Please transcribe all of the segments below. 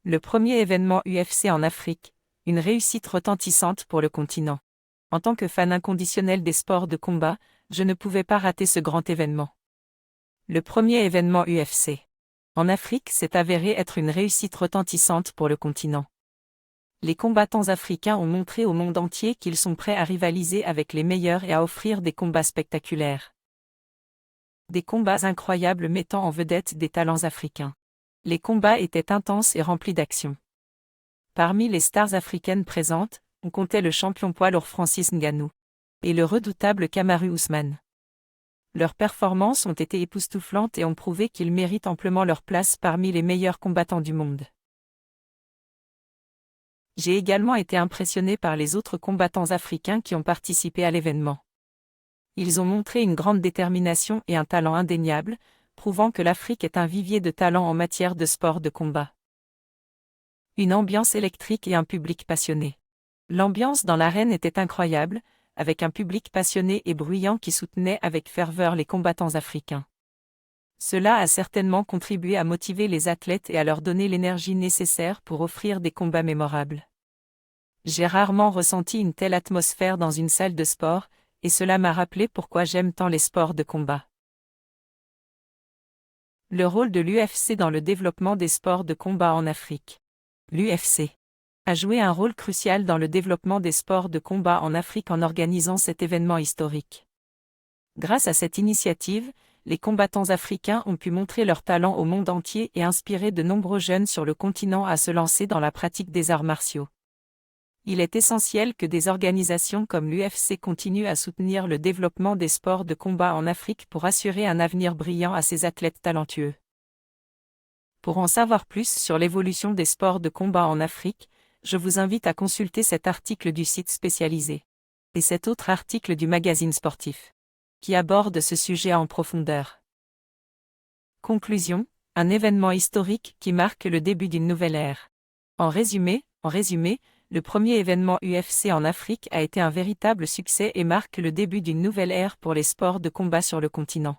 Le premier événement UFC en Afrique, une réussite retentissante pour le continent. En tant que fan inconditionnel des sports de combat, je ne pouvais pas rater ce grand événement. Le premier événement UFC en Afrique s'est avéré être une réussite retentissante pour le continent. Les combattants africains ont montré au monde entier qu'ils sont prêts à rivaliser avec les meilleurs et à offrir des combats spectaculaires. Des combats incroyables mettant en vedette des talents africains. Les combats étaient intenses et remplis d'action. Parmi les stars africaines présentes, on comptait le champion poids lourd Francis Ngannou et le redoutable Kamaru Usman. Leurs performances ont été époustouflantes et ont prouvé qu'ils méritent amplement leur place parmi les meilleurs combattants du monde. J'ai également été impressionné par les autres combattants africains qui ont participé à l'événement. Ils ont montré une grande détermination et un talent indéniable, prouvant que l'Afrique est un vivier de talent en matière de sport de combat. Une ambiance électrique et un public passionné. L'ambiance dans l'arène était incroyable, avec un public passionné et bruyant qui soutenait avec ferveur les combattants africains. Cela a certainement contribué à motiver les athlètes et à leur donner l'énergie nécessaire pour offrir des combats mémorables. J'ai rarement ressenti une telle atmosphère dans une salle de sport, et cela m'a rappelé pourquoi j'aime tant les sports de combat. Le rôle de l'UFC dans le développement des sports de combat en Afrique. L'UFC a joué un rôle crucial dans le développement des sports de combat en Afrique en organisant cet événement historique. Grâce à cette initiative, les combattants africains ont pu montrer leur talent au monde entier et inspirer de nombreux jeunes sur le continent à se lancer dans la pratique des arts martiaux. Il est essentiel que des organisations comme l'UFC continuent à soutenir le développement des sports de combat en Afrique pour assurer un avenir brillant à ces athlètes talentueux. Pour en savoir plus sur l'évolution des sports de combat en Afrique, je vous invite à consulter cet article du site spécialisé et cet autre article du magazine sportif, qui aborde ce sujet en profondeur. Conclusion, un événement historique qui marque le début d'une nouvelle ère. En résumé, le premier événement UFC en Afrique a été un véritable succès et marque le début d'une nouvelle ère pour les sports de combat sur le continent.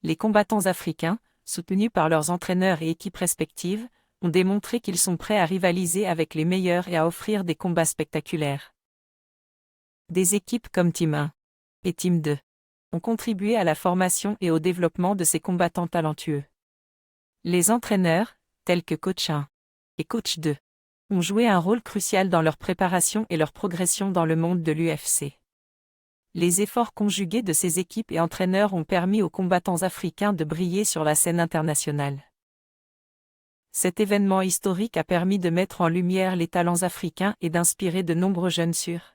Les combattants africains, soutenus par leurs entraîneurs et équipes respectives, ont démontré qu'ils sont prêts à rivaliser avec les meilleurs et à offrir des combats spectaculaires. Des équipes comme Team 1 et Team 2 ont contribué à la formation et au développement de ces combattants talentueux. Les entraîneurs, tels que Coach 1 et Coach 2, ont joué un rôle crucial dans leur préparation et leur progression dans le monde de l'UFC. Les efforts conjugués de ces équipes et entraîneurs ont permis aux combattants africains de briller sur la scène internationale. Cet événement historique a permis de mettre en lumière les talents africains et d'inspirer de nombreux jeunes sur